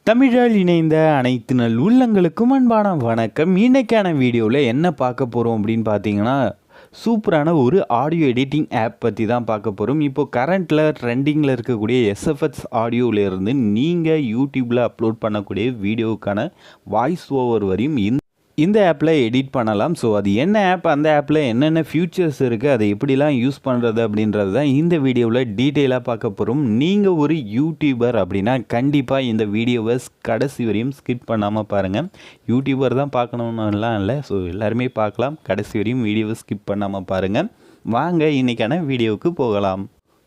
தமிழால் இணைந்த அனைத்து நல் உள்ளங்களுக்கும் அன்பான வணக்கம். இன்றைக்கான வீடியோவில் என்ன பார்க்க போகிறோம் அப்படின்னு பார்த்தீங்கன்னா, சூப்பரான ஒரு ஆடியோ எடிட்டிங் ஆப் பற்றி தான் பார்க்க போகிறோம். இப்போது கரண்ட்டில் ட்ரெண்டிங்கில் இருக்கக்கூடிய SFX ஆடியோவிலேருந்து நீங்கள் யூடியூப்பில் அப்லோட் பண்ணக்கூடிய வீடியோவுக்கான வாய்ஸ் ஓவர் வரையும் இந்த ஆப்பில் எடிட் பண்ணலாம். ஸோ அது என்ன ஆப், அந்த ஆப்பில் என்னென்ன ஃபியூச்சர்ஸ் இருக்குது, அதை எப்படிலாம் யூஸ் பண்ணுறது அப்படின்றது தான் இந்த வீடியோவில் டீட்டெயிலாக பார்க்க போகிறோம். நீங்கள் ஒரு யூடியூபர் அப்படின்னா கண்டிப்பாக இந்த வீடியோவை கடைசி வரையும் ஸ்கிப் பண்ணாமல் பாருங்கள். யூடியூபர் தான் பார்க்கணுன்னுலாம் இல்லை, ஸோ எல்லாருமே பார்க்கலாம். கடைசி வரையும் வீடியோவை ஸ்கிப் பண்ணாமல் பாருங்கள். வாங்க இன்றைக்கான வீடியோவுக்கு போகலாம்.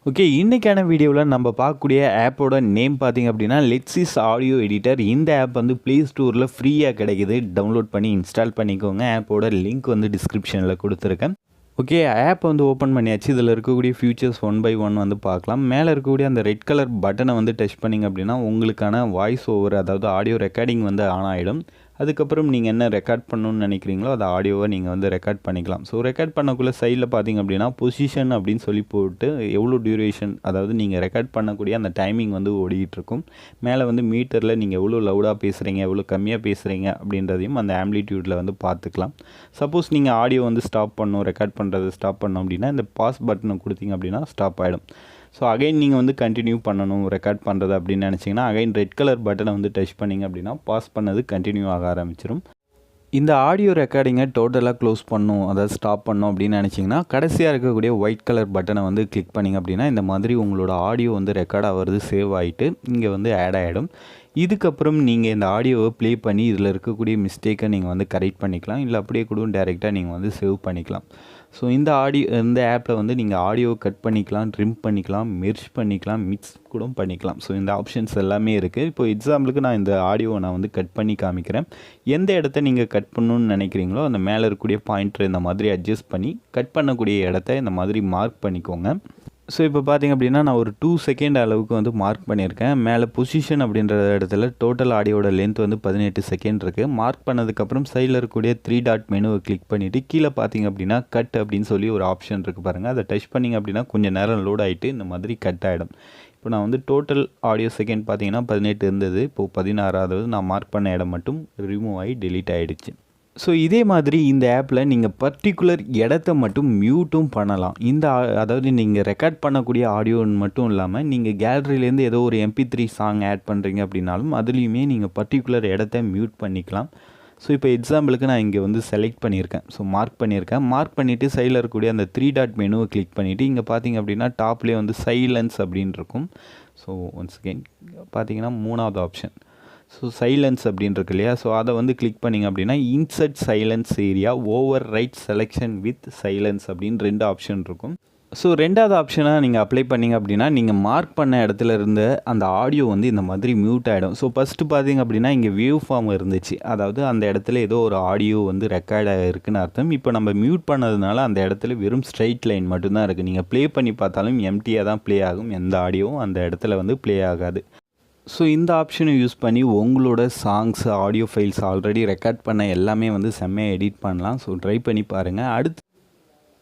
ஓகே, இன்றைக்கான வீடியோவில் நம்ம பார்க்கக்கூடிய ஆப்போட நேம் பார்த்திங்க அப்படின்னா லெக்சிஸ் ஆடியோ எடிட்டர். இந்த ஆப் வந்து ப்ளே ஸ்டோரில் ஃப்ரீயாக கிடைக்கிது. டவுன்லோட் பண்ணி இன்ஸ்டால் பண்ணிக்கோங்க. ஆப்போட லிங்க் வந்து டிஸ்கிரிப்ஷனில் கொடுத்துருக்கேன். ஓகே, ஆப் வந்து ஓப்பன் பண்ணியாச்சு. இதில் இருக்கக்கூடிய ஃபியூச்சர்ஸ் ஒன் பை ஒன் வந்து பார்க்கலாம். மேலே இருக்கக்கூடிய அந்த ரெட் கலர் பட்டனை வந்து டச் பண்ணிங்க அப்படின்னா உங்களுக்கான வாய்ஸ் ஓவர், அதாவது ஆடியோ ரெக்கார்டிங் வந்து ஆன் ஆகிடும். அதுக்கப்புறம் நீங்கள் என்ன ரெக்கார்ட் பண்ணணும்னு நினைக்கிறீங்களோ அந்த ஆடியோவை நீங்கள் வந்து ரெக்கார்ட் பண்ணிக்கலாம். ஸோ ரெக்கார்ட் பண்ணக்குள்ளே சைடில் பார்த்திங்க அப்படின்னா பொசிஷன் அப்படின்னு சொல்லி போட்டு எவ்வளோ டியூரேஷன், அதாவது நீங்கள் ரெக்கார்ட் பண்ணக்கூடிய அந்த டைமிங் வந்து ஓடிட்டுருக்கும். மேலே வந்து மீட்டரில் நீங்கள் எவ்வளோ லவுடாக பேசுகிறீங்க, எவ்வளோ கம்மியாக பேசுகிறீங்க அப்படின்றதையும் அந்த ஆம்பிளிட்யூடில் வந்து பார்த்துக்கலாம். சப்போஸ் நீங்கள் ஆடியோ வந்து ஸ்டாப் பண்ணணும், ரெக்கார்ட் பண்ணுறதை ஸ்டாப் பண்ணோம் அப்படின்னா இந்த பாஸ் பட்டனை கொடுத்தீங்க அப்படின்னா ஸ்டாப் ஆகிடும். ஸோ அகைன் நீங்கள் வந்து கண்டினியூ பண்ணணும் ரெக்கார்ட் பண்ணுறது அப்படின்னு நினச்சிங்கன்னா அகைன் ரெட் கலர் பட்டனை வந்து டச் பண்ணிங்க அப்படின்னா பாஸ் பண்ணது கண்டினியூ ஆக ஆரம்பிச்சிடும். இந்த ஆடியோ ரெக்கார்டிங்கை டோட்டலாக க்ளோஸ் பண்ணணும், அதாவது ஸ்டாப் பண்ணணும் அப்படின்னு நினச்சிங்கன்னா கடைசியாக இருக்கக்கூடிய ஒயிட் கலர் பட்டனை வந்து கிளிக் பண்ணிங்க அப்படின்னா இந்த மாதிரி உங்களோட ஆடியோ வந்து ரெக்கார்ட் ஆகிறது சேவ் ஆகிட்டு இங்கே வந்து ஆட் ஆகிடும். இதுக்கப்புறம் நீங்கள் இந்த ஆடியோவை ப்ளே பண்ணி இதில் இருக்கக்கூடிய மிஸ்டேக்கை நீங்கள் வந்து கரெக்ட் பண்ணிக்கலாம், இல்லை அப்படியே கூட டேரெக்டாக நீங்கள் வந்து சேவ் பண்ணிக்கலாம். ஸோ இந்த ஆப்பில் வந்து நீங்கள் ஆடியோ கட் பண்ணிக்கலாம், ட்ரிம் பண்ணிக்கலாம், மெர்ஜ் பண்ணிக்கலாம், மிக்ஸ் கூட பண்ணிக்கலாம். ஸோ இந்த ஆப்ஷன்ஸ் எல்லாமே இருக்குது. இப்போ எக்ஸாம்பிளுக்கு நான் இந்த ஆடியோவை நான் வந்து கட் பண்ணி காமிக்கிறேன். எந்த இடத்த நீங்கள் கட் பண்ணணுன்னு நினைக்கிறீங்களோ அந்த மேலே இருக்கக்கூடிய பாயிண்டர் இந்த மாதிரி அட்ஜஸ்ட் பண்ணி கட் பண்ணக்கூடிய இடத்த இந்த மாதிரி மார்க் பண்ணிக்கோங்க. ஸோ இப்போ பார்த்திங்க அப்படின்னா நான் ஒரு 2 செகண்ட் அளவுக்கு வந்து மார்க் பண்ணியிருக்கேன். மேலே பொசிஷன் அப்படின்ற இடத்துல டோட்டல் ஆடியோட லென்த் வந்து 18 செகண்ட் இருக்குது. மார்க் பண்ணதுக்கப்புறம் சைடில் இருக்கக்கூடிய 3 டாட் மெனுவை கிளிக் பண்ணிவிட்டு கீழே பார்த்திங்க அப்படின்னா கட் அப்படின்னு சொல்லி ஒரு ஆப்ஷன் இருக்குது பாருங்கள். அதை டச் பண்ணிங்க அப்படின்னா கொஞ்சம் நேரம் லோட் ஆகிட்டு இந்த மாதிரி கட் ஆகிடும். இப்போ நான் வந்து டோட்டல் ஆடியோ செகண்ட் பார்த்திங்கன்னா 18 இருந்தது, இப்போது 16, அதாவது நான் மார்க் பண்ண இடம் மட்டும் ரிமூவ் ஆகி டெலீட் ஆகிடுச்சு. ஸோ இதே மாதிரி இந்த ஆப்பில் நீங்கள் பர்டிகுலர் இடத்த மட்டும் மியூட்டும் பண்ணலாம். அதாவது நீங்கள் ரெக்கார்ட் பண்ணக்கூடிய ஆடியோன்னு மட்டும் இல்லாமல் நீங்கள் கேலரியிலேருந்து ஏதோ ஒரு MP3 சாங் ஆட் பண்ணுறீங்க அப்படின்னாலும் அதுலேயுமே நீங்கள் பர்டிகுலர் இடத்த மியூட் பண்ணிக்கலாம். ஸோ இப்போ எக்ஸாம்பிளுக்கு நான் இங்கே வந்து செலக்ட் பண்ணியிருக்கேன். ஸோ மார்க் பண்ணிவிட்டு சைடில் இருக்கக்கூடிய அந்த 3 டாட் மெனுவை கிளிக் பண்ணிவிட்டு இங்கே பார்த்திங்க அப்படின்னா டாப்லேயே வந்து சைலன்ஸ் அப்படின்னு இருக்கும். ஸோ ஒன்ஸ் அகெயின் பார்த்திங்கன்னா 3வது ஆப்ஷன், ஸோ சைலன்ஸ் அப்படின்னு இருக்கு இல்லையா, ஸோ அதை வந்து கிளிக் பண்ணிங்க அப்படின்னா insert silence area, over right selection with silence அப்படின்னு 2 ஆப்ஷன் இருக்கும். ஸோ 2வது ஆப்ஷனாக நீங்கள் அப்ளை பண்ணிங்க அப்படின்னா நீங்கள் மார்க் பண்ண இடத்துல இருந்த அந்த ஆடியோ வந்து இந்த மாதிரி மியூட் ஆகிடும். ஸோ ஃபஸ்ட்டு பார்த்திங்க அப்படின்னா இங்கே வேவ் ஃபார்ம் இருந்துச்சு, அதாவது அந்த இடத்துல ஏதோ ஒரு ஆடியோ வந்து ரெக்கார்ட் ஆகிருக்குன்னு அர்த்தம். இப்போ நம்ம மியூட் பண்ணதுனால அந்த இடத்துல வெறும் ஸ்ட்ரைட் லைன் மட்டும்தான் இருக்குது. நீங்கள் ப்ளே பண்ணி பார்த்தாலும் எம்டியாக தான் ப்ளே ஆகும், எந்த ஆடியோவும் அந்த இடத்துல வந்து ப்ளே ஆகாது. ஸோ இந்த ஆப்ஷனை யூஸ் பண்ணி உங்களோட songs, audio files already record பண்ண எல்லாமே வந்து செம்மையாக எடிட் பண்ணலாம். ஸோ ட்ரை பண்ணி பாருங்கள். அடுத்து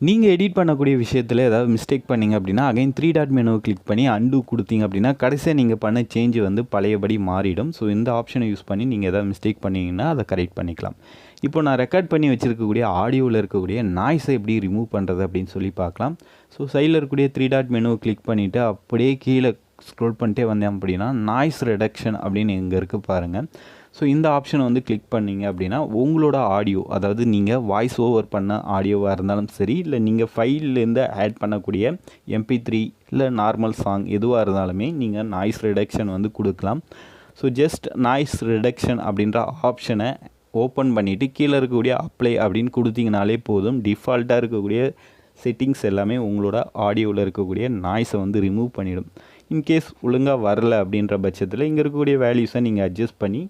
நீங்கள் எடிட் பண்ணக்கூடிய விஷயத்தில் ஏதாவது மிஸ்டேக் பண்ணிங்க அப்படின்னா அகைன் 3 டாட் மெனுவை கிளிக் பண்ணி அண்டு கொடுத்தீங்க அப்படின்னா கடைசியாக நீங்கள் பண்ண சேஞ்சு வந்து பழையபடி மாறிடும். ஸோ இந்த ஆப்ஷனை யூஸ் பண்ணி நீங்கள் ஏதாவது மிஸ்டேக் பண்ணிங்கன்னா அதை கரெக்ட் பண்ணிக்கலாம். இப்போ நான் ரெக்கார்ட் பண்ணி வச்சுருக்கக்கூடிய ஆடியோவில் இருக்கக்கூடிய நாய்ஸை எப்படி ரிமூவ் பண்ணுறது அப்படின்னு சொல்லி பார்க்கலாம். ஸோ சைடில் இருக்கக்கூடிய 3 டாட் மெனுவை கிளிக் பண்ணிவிட்டு அப்படியே கீழே ஸ்க்ரோல் பண்ணிட்டே வந்தேன் அப்படின்னா நாய்ஸ் ரெடக்ஷன் அப்படின்னு இங்கே இருக்குது பாருங்கள். ஸோ இந்த ஆப்ஷனை வந்து கிளிக் பண்ணிங்க அப்படின்னா உங்களோட ஆடியோ, அதாவது நீங்கள் வாய்ஸ் ஓவர் பண்ண ஆடியோவாக இருந்தாலும் சரி, இல்லை நீங்கள் ஃபைல்லேருந்து ஆட் பண்ணக்கூடிய MP3 இல்லை நார்மல் சாங் எதுவாக இருந்தாலுமே நீங்கள் நாய்ஸ் ரிடக்ஷன் வந்து கொடுக்கலாம். ஸோ ஜஸ்ட் நாய்ஸ் ரிடக்ஷன் அப்படின்ற ஆப்ஷனை ஓப்பன் பண்ணிவிட்டு கீழே இருக்கக்கூடிய அப்ளை அப்படின்னு கொடுத்தீங்கனாலே போதும். டிஃபால்ட்டாக இருக்கக்கூடிய செட்டிங்ஸ் எல்லாமே உங்களோட ஆடியோவில் இருக்கக்கூடிய நாய்ஸை வந்து ரிமூவ் பண்ணிடும். இன்கேஸ் ஒழுங்காக வரல அப்படின்ற பட்சத்தில் இங்கே இருக்கக்கூடிய வேல்யூஸை நீங்கள் அட்ஜஸ்ட் பண்ணி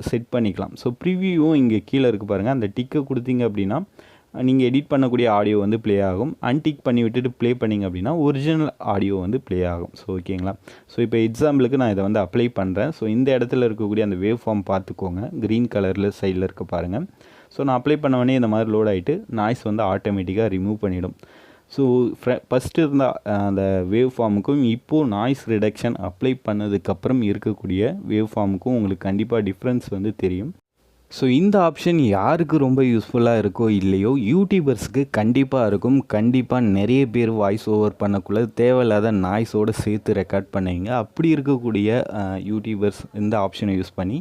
செட் பண்ணிக்கலாம். ஸோ ப்ரிவியூவும் இங்கே கீழே இருக்குது பாருங்கள், அந்த டிக்கை கொடுத்தீங்க அப்படின்னா நீங்கள் எடிட் பண்ணக்கூடிய ஆடியோ வந்து ப்ளே ஆகும். அன்டிக் பண்ணி விட்டுட்டு ப்ளே பண்ணிங்க அப்படின்னா ஒரிஜினல் ஆடியோ வந்து ப்ளே ஆகும். ஸோ ஓகேங்களா. ஸோ இப்போ எக்ஸாம்பிளுக்கு நான் இதை வந்து அப்ளை பண்ணுறேன். ஸோ இந்த இடத்துல இருக்கக்கூடிய அந்த வேவ் ஃபார்ம் பார்த்துக்கோங்க. க்ரீன் கலரில் சைடில் இருக்க பாருங்கள். ஸோ நான் அப்ளை பண்ண உடனே இந்த மாதிரி லோட் ஆகிட்டு நாய்ஸ் வந்து ஆட்டோமேட்டிக்காக ரிமூவ் பண்ணிடும். ஸோ ஃபஸ்ட்டு இருந்த அந்த வேவ் ஃபார்முக்கும் இப்போது நாய்ஸ் ரிடக்ஷன் அப்ளை பண்ணதுக்கப்புறம் இருக்கக்கூடிய வேவ் ஃபார்முக்கும் உங்களுக்கு கண்டிப்பாக டிஃப்ரென்ஸ் வந்து தெரியும். ஸோ இந்த ஆப்ஷன் யாருக்கு ரொம்ப யூஸ்ஃபுல்லாக இருக்கோ இல்லையோ யூடியூபர்ஸ்க்கு கண்டிப்பாக இருக்கும். கண்டிப்பாக நிறைய பேர் வாய்ஸ் ஓவர் பண்ணக்குள்ள தேவையில்லாத நாய்ஸோடு சேர்த்து ரெக்கார்ட் பண்ணுவீங்க. அப்படி இருக்கக்கூடிய யூடியூபர்ஸ் இந்த ஆப்ஷனை யூஸ் பண்ணி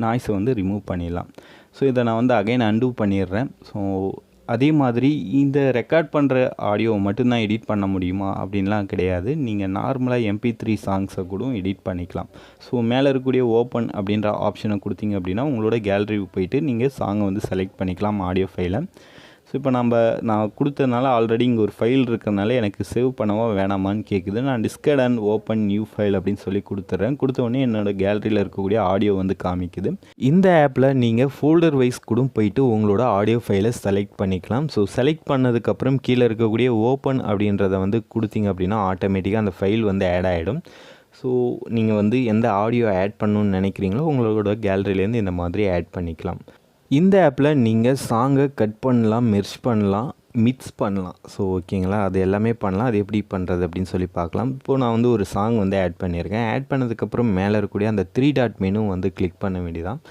நாய்ஸை வந்து ரிமூவ் பண்ணிடலாம். ஸோ இதை நான் வந்து அகைன் அன்டூ பண்ணிடுறேன். ஸோ அதே மாதிரி இந்த ரெக்கார்ட் பண்ணுற ஆடியோவை மட்டும்தான் எடிட் பண்ண முடியுமா அப்படின்லாம் கிடையாது. நீங்கள் நார்மலாக MP3 சாங்ஸை கூட எடிட் பண்ணிக்கலாம். ஸோ மேலே இருக்கக்கூடிய ஓப்பன் அப்படின்ற ஆப்ஷனை கொடுத்தீங்க அப்படின்னா உங்களோட கேலரிக்கு போயிட்டு நீங்கள் சாங்கை வந்து செலக்ட் பண்ணிக்கலாம் ஆடியோ ஃபைலை. ஸோ இப்போ நான் கொடுத்ததுனால ஆல்ரெடி இங்கே ஒரு ஃபைல் இருக்கிறதுனால எனக்கு சேவ் பண்ணவா வேணாமான்னு கேட்குது. நான் டிஸ்கட் அண்ட் ஓப்பன் நியூ ஃபைல் அப்படின்னு சொல்லி கொடுத்துட்றேன். கொடுத்த உடனே என்னோடய கேலரியில் இருக்கக்கூடிய ஆடியோ வந்து காமிக்குது. இந்த ஆப்பில் நீங்கள் ஃபோல்டர் வைஸ் கூட போயிட்டு உங்களோட ஆடியோ ஃபைலை செலக்ட் பண்ணிக்கலாம். ஸோ செலக்ட் பண்ணதுக்கப்புறம் கீழே இருக்கக்கூடிய ஓப்பன் அப்படின்றத வந்து கொடுத்தீங்க அப்படின்னா ஆட்டோமேட்டிக்காக அந்த ஃபைல் வந்து ஆட் ஆகிடும். ஸோ நீங்கள் வந்து எந்த ஆடியோ ஆட் பண்ணணுன்னு நினைக்கிறீங்களோ உங்களோட கேலரியிலேருந்து இந்த மாதிரி ஆட் பண்ணிக்கலாம். இந்த ஆப்பில் நீங்கள் சாங்கை கட் பண்ணலாம், மெர்ஜ் பண்ணலாம், மிக்ஸ் பண்ணலாம். ஸோ ஓகேங்களா, அது எல்லாமே பண்ணலாம். அது எப்படி பண்ணுறது அப்படின்னு சொல்லி பார்க்கலாம். இப்போது நான் வந்து ஒரு சாங் வந்து ஆட் பண்ணியிருக்கேன். ஆட் பண்ணதுக்கப்புறம் மேலே இருக்கக்கூடிய அந்த 3 டாட் மெனு வந்து கிளிக் பண்ண வேண்டியதான்.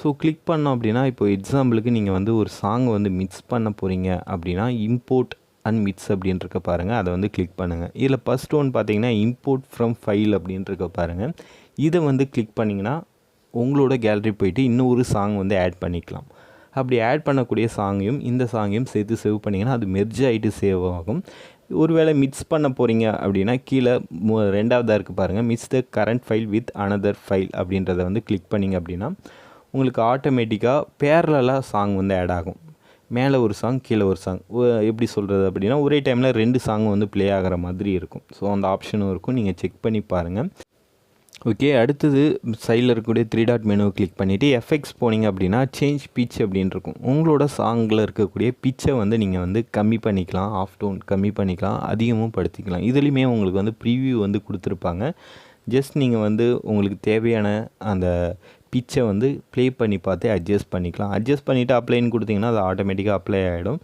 ஸோ கிளிக் பண்ணோம் அப்படின்னா இப்போ எக்ஸாம்பிளுக்கு நீங்கள் வந்து ஒரு சாங் வந்து மிக்ஸ் பண்ண போகிறீங்க அப்படின்னா இம்போர்ட் அண்ட் மிக்ஸ் அப்படின்ட்டு இருக்க பாருங்கள், அதை வந்து கிளிக் பண்ணுங்கள். இதில் ஃபஸ்ட் ஒன் பார்த்தீங்கன்னா இம்போர்ட் ஃப்ரம் ஃபைல் அப்படின்ட்டு இருக்க பாருங்கள். இதை வந்து கிளிக் பண்ணிங்கன்னா உங்களோட கேலரி போயிட்டு இன்னொரு சாங் வந்து ஆட் பண்ணிக்கலாம். அப்படி ஆட் பண்ணக்கூடிய சாங்கையும் இந்த சாங்கையும் சேர்த்து சேவ் பண்ணிங்கன்னா அது மெர்ஜ் ஆகிட்டு சேவ் ஆகும். ஒருவேளை மிக்ஸ் பண்ண போகிறீங்க அப்படின்னா கீழே ரெண்டாவதாக இருக்குது பாருங்கள், mix the current file with another file அப்படின்றத வந்து கிளிக் பண்ணிங்க அப்படின்னா உங்களுக்கு ஆட்டோமேட்டிக்காக பேரலாக சாங் வந்து ஆட் ஆகும். மேலே ஒரு சாங் கீழே ஒரு சாங், எப்படி சொல்கிறது அப்படின்னா ஒரே டைமில் 2 சாங் வந்து ப்ளே ஆகிற மாதிரி இருக்கும். ஸோ அந்த ஆப்ஷனும் இருக்கும், நீங்கள் செக் பண்ணி பாருங்கள். ஓகே, அடுத்தது சைடில் இருக்கக்கூடிய 3 டாட் மெனுவை கிளிக் பண்ணிவிட்டு எஃபெக்ட்ஸ் போனீங்க அப்படின்னா சேஞ்ச் பிச் அப்படின்னு இருக்கும். உங்களோட சாங்கில் இருக்கக்கூடிய பிச்சை வந்து நீங்கள் வந்து கம்மி பண்ணிக்கலாம், ஆஃப் டோன் கம்மி பண்ணிக்கலாம், அதிகமும் படுத்திக்கலாம். இதுலேயுமே உங்களுக்கு வந்து ப்ரீவியூ வந்து கொடுத்துருப்பாங்க. ஜஸ்ட் நீங்கள் வந்து உங்களுக்கு தேவையான அந்த பிச்சை வந்து ப்ளே பண்ணி பார்த்து அட்ஜஸ்ட் பண்ணிக்கலாம். அட்ஜஸ்ட் பண்ணிவிட்டு அப்ளைன்னு கொடுத்தீங்கன்னா அது ஆட்டோமேட்டிக்காக அப்ளை ஆகிடும்.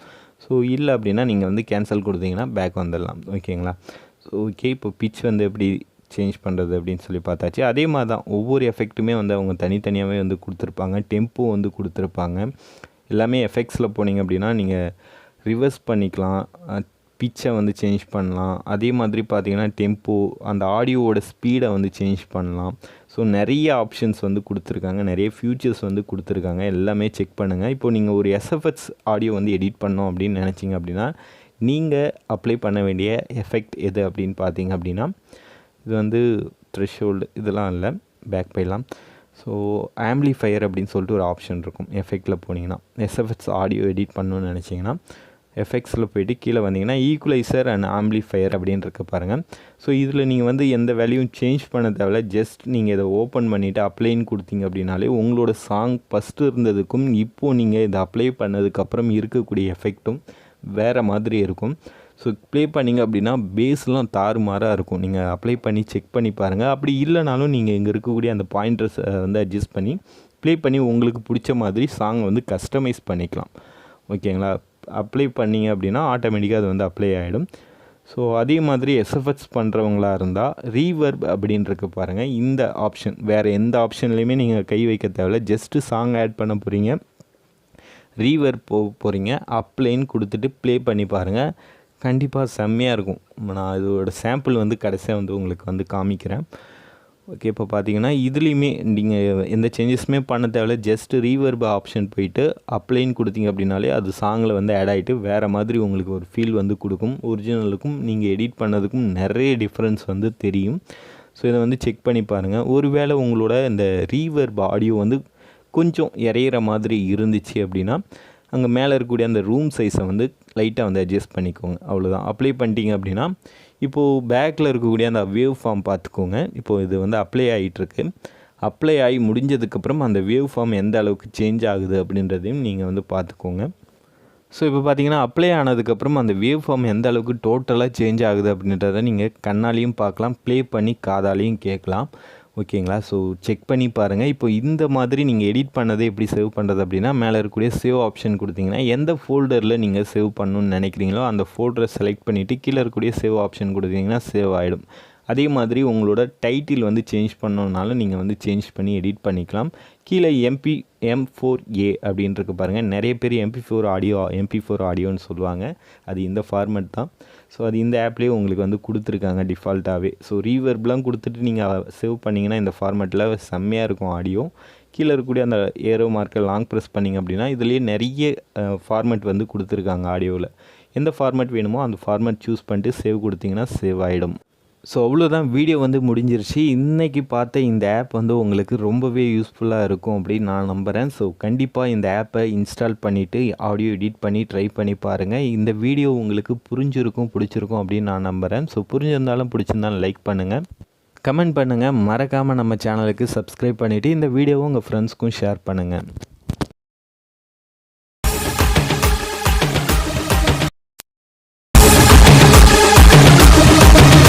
ஸோ இல்லை அப்படின்னா நீங்கள் வந்து கேன்சல் கொடுத்தீங்கன்னா பேக் வந்துடலாம். ஓகேங்களா. ஸோ ஓகே, இப்போ பிச் வந்து எப்படி சேஞ்ச் பண்ணுறது அப்படின்னு சொல்லி பார்த்தாச்சு. அதே மாதிரி தான் ஒவ்வொரு எஃபெக்ட்டுமே வந்து அவங்க தனித்தனியாகவே வந்து கொடுத்துருப்பாங்க. டெம்போ வந்து கொடுத்துருப்பாங்க. எல்லாமே எஃபெக்ட்ஸில் போனீங்க அப்படின்னா நீங்கள் ரிவர்ஸ் பண்ணிக்கலாம், பிச்சை வந்து சேஞ்ச் பண்ணலாம். அதே மாதிரி பார்த்தீங்கன்னா டெம்போ, அந்த ஆடியோவோட ஸ்பீடை வந்து சேஞ்ச் பண்ணலாம். ஸோ நிறைய ஆப்ஷன்ஸ் வந்து கொடுத்துருக்காங்க, நிறைய ஃபியூச்சர்ஸ் வந்து கொடுத்துருக்காங்க. எல்லாமே செக் பண்ணுங்கள். இப்போது நீங்கள் ஒரு SFX ஆடியோ வந்து எடிட் பண்ணோம் அப்படின்னு நினச்சிங்க அப்படின்னா நீங்கள் அப்ளை பண்ண வேண்டிய எஃபெக்ட் எது அப்படின்னு பார்த்தீங்க அப்படின்னா இது வந்து த்ரெஷ்ஹோல்டு இதெல்லாம் இல்லை, பேக் போயிடலாம். ஸோ ஆம்ப்ளிஃபையர் அப்படின்னு சொல்லிட்டு ஒரு ஆப்ஷன் இருக்கும். எஃபெக்டில் போனீங்கன்னா SFX ஆடியோ எடிட் பண்ணணும்னு நினச்சிங்கன்னா எஃபெக்ட்ஸில் போய்ட்டு கீழே வந்தீங்கன்னா ஈக்குவலைசர் அண்ட் ஆம்ப்ளிஃபையர் அப்படின்னு இருக்க பாருங்கள். ஸோ இதில் நீங்கள் வந்து எந்த வேல்யூவும் சேஞ்ச் பண்ண தேவையில்ல. ஜஸ்ட் நீங்கள் இதை ஓப்பன் பண்ணிவிட்டு அப்ளைன்னு கொடுத்தீங்க அப்படின்னாலே உங்களோட சாங் ஃபஸ்ட்டு இருந்ததுக்கும் இப்போது நீங்கள் இதை அப்ளை பண்ணதுக்கப்புறம் இருக்கக்கூடிய எஃபெக்ட்டும் வேறு மாதிரி இருக்கும். ஸோ ப்ளே பண்ணிங்க அப்படின்னா பேஸ்லாம் தாறுமாறாக இருக்கும். நீங்கள் அப்ளை பண்ணி செக் பண்ணி பாருங்கள். அப்படி இல்லைனாலும் நீங்கள் இங்கே இருக்கக்கூடிய அந்த பாயிண்டர்ஸை வந்து அட்ஜஸ்ட் பண்ணி ப்ளே பண்ணி உங்களுக்கு பிடிச்ச மாதிரி சாங் வந்து கஸ்டமைஸ் பண்ணிக்கலாம். ஓகேங்களா. அப்ளை பண்ணிங்க அப்படின்னா ஆட்டோமேட்டிக்காக அது வந்து அப்ளை ஆகிடும். ஸோ அதே மாதிரி SFX பண்ணுறவங்களா இருந்தால் ரீவர்ப் அப்படின்றது பாருங்கள். இந்த ஆப்ஷன் வேறு எந்த ஆப்ஷன்லேயுமே நீங்கள் கை வைக்க தேவையில்ல. ஜஸ்ட்டு சாங் ஆட் பண்ண போகிறீங்க, ரீவர்ப் போகிறீங்க, அப்ளைன்னு கொடுத்துட்டு ப்ளே பண்ணி பாருங்கள். கண்டிப்பாக செம்மையாக இருக்கும். நான் இதோட சாம்பிள் வந்து கடைசியாக வந்து உங்களுக்கு வந்து காமிக்கிறேன். ஓகே, இப்போ பார்த்தீங்கன்னா இதுலேயுமே நீங்கள் எந்த சேஞ்சஸுமே பண்ண தேவையில்ல. ஜஸ்ட் ரீவர்ப் ஆப்ஷன் போயிட்டு அப்ளைன்னு கொடுத்தீங்க அப்படின்னாலே அது சாங்கில் வந்து ஆட் ஆகிட்டு வேறு மாதிரி உங்களுக்கு ஒரு ஃபீல் வந்து கொடுக்கும். ஒரிஜினலுக்கும் நீங்கள் எடிட் பண்ணதுக்கும் நிறைய டிஃப்ரென்ஸ் வந்து தெரியும். ஸோ இதை வந்து செக் பண்ணி பாருங்கள். ஒருவேளை உங்களோட இந்த ரீவர்ப் ஆடியோ வந்து கொஞ்சம் இறையிற மாதிரி இருந்துச்சு அப்படின்னா அங்கே மேலே இருக்கக்கூடிய அந்த ரூம் சைஸை வந்து லைட்டாக வந்து அட்ஜஸ்ட் பண்ணிக்கோங்க. அவ்வளோதான். அப்ளை பண்ணிட்டீங்க அப்படின்னா இப்போது பேக்கில் இருக்கக்கூடிய அந்த வேவ் ஃபார்ம் பார்த்துக்கோங்க. இப்போது இது வந்து அப்ளை ஆகிட்டுருக்கு. அப்ளை ஆகி முடிஞ்சதுக்கப்புறம் அந்த வேவ் ஃபார்ம் எந்த அளவுக்கு சேஞ்ச் ஆகுது அப்படின்றதையும் நீங்கள் வந்து பார்த்துக்கோங்க. ஸோ இப்போ பார்த்தீங்கன்னா அப்ளை ஆனதுக்கப்புறம் அந்த வேவ் ஃபார்ம் எந்த அளவுக்கு டோட்டலாக சேஞ்ச் ஆகுது அப்படின்றத நீங்கள் கண்ணாலையும் பார்க்கலாம், ப்ளே பண்ணி காதாலையும் கேட்கலாம். ஓகேங்களா? ஸோ செக் பண்ணி பாருங்கள். இப்போ இந்த மாதிரி நீங்கள் எடிட் பண்ணதை எப்படி சேவ் பண்ணுறது அப்படின்னா, மேலே இருக்கக்கூடிய சேவ் ஆப்ஷன் கொடுத்தீங்கன்னா எந்த ஃபோல்டரில் நீங்கள் சேவ் பண்ணணும்னு நினைக்கிறீங்களோ அந்த ஃபோல்டரை செலக்ட் பண்ணிவிட்டு கீழே இருக்கக்கூடிய சேவ் ஆப்ஷன் கொடுத்தீங்கன்னா சேவ் ஆகிடும். அதே மாதிரி உங்களோட டைட்டில் வந்து சேஞ்ச் பண்ணணுன்னாலும் நீங்கள் வந்து சேஞ்ச் பண்ணி எடிட் பண்ணிக்கலாம். கீழே MP4A அப்படின்ட்டு பாருங்கள். நிறைய பேர் MP4 ஆடியோன்னு சொல்லுவாங்க. அது இந்த ஃபார்மேட் தான். ஸோ அது இந்த ஆப்லேயே உங்களுக்கு வந்து கொடுத்துருக்காங்க டிஃபால்ட்டாகவே. ஸோ ரீவர்ப்லாம் கொடுத்துட்டு நீங்கள் சேவ் பண்ணிங்கன்னா இந்த ஃபார்மேட்டில் செம்மையாக இருக்கும் ஆடியோ. கீழே இருக்கக்கூடிய அந்த ஏரோ மார்க்கை லாங் ப்ரெஸ் பண்ணிங்க அப்படின்னா இதுலேயே நிறைய ஃபார்மேட் வந்து கொடுத்துருக்காங்க ஆடியோவில். எந்த ஃபார்மேட் வேணுமோ அந்த ஃபார்மேட் சூஸ் பண்ணிட்டு சேவ் கொடுத்தீங்கன்னா சேவ் ஆகிடும். ஸோ அவ்வளோதான், வீடியோ வந்து முடிஞ்சிருச்சு. இன்றைக்கி பார்த்த இந்த ஆப் வந்து உங்களுக்கு ரொம்பவே யூஸ்ஃபுல்லாக இருக்கும் அப்படின்னு நான் நம்புகிறேன். ஸோ கண்டிப்பாக இந்த ஆப்பை இன்ஸ்டால் பண்ணிவிட்டு ஆடியோ எடிட் பண்ணி ட்ரை பண்ணி பாருங்கள். இந்த வீடியோ உங்களுக்கு பிடிச்சிருக்கும் அப்படின்னு நான் நம்புகிறேன். ஸோ புரிஞ்சிருந்தாலும் பிடிச்சிருந்தாலும் லைக் பண்ணுங்கள், கமெண்ட் பண்ணுங்கள், மறக்காமல் நம்ம சேனலுக்கு சப்ஸ்கிரைப் பண்ணிவிட்டு இந்த வீடியோவை உங்கள் ஃப்ரெண்ட்ஸ்க்கும் ஷேர் பண்ணுங்கள்.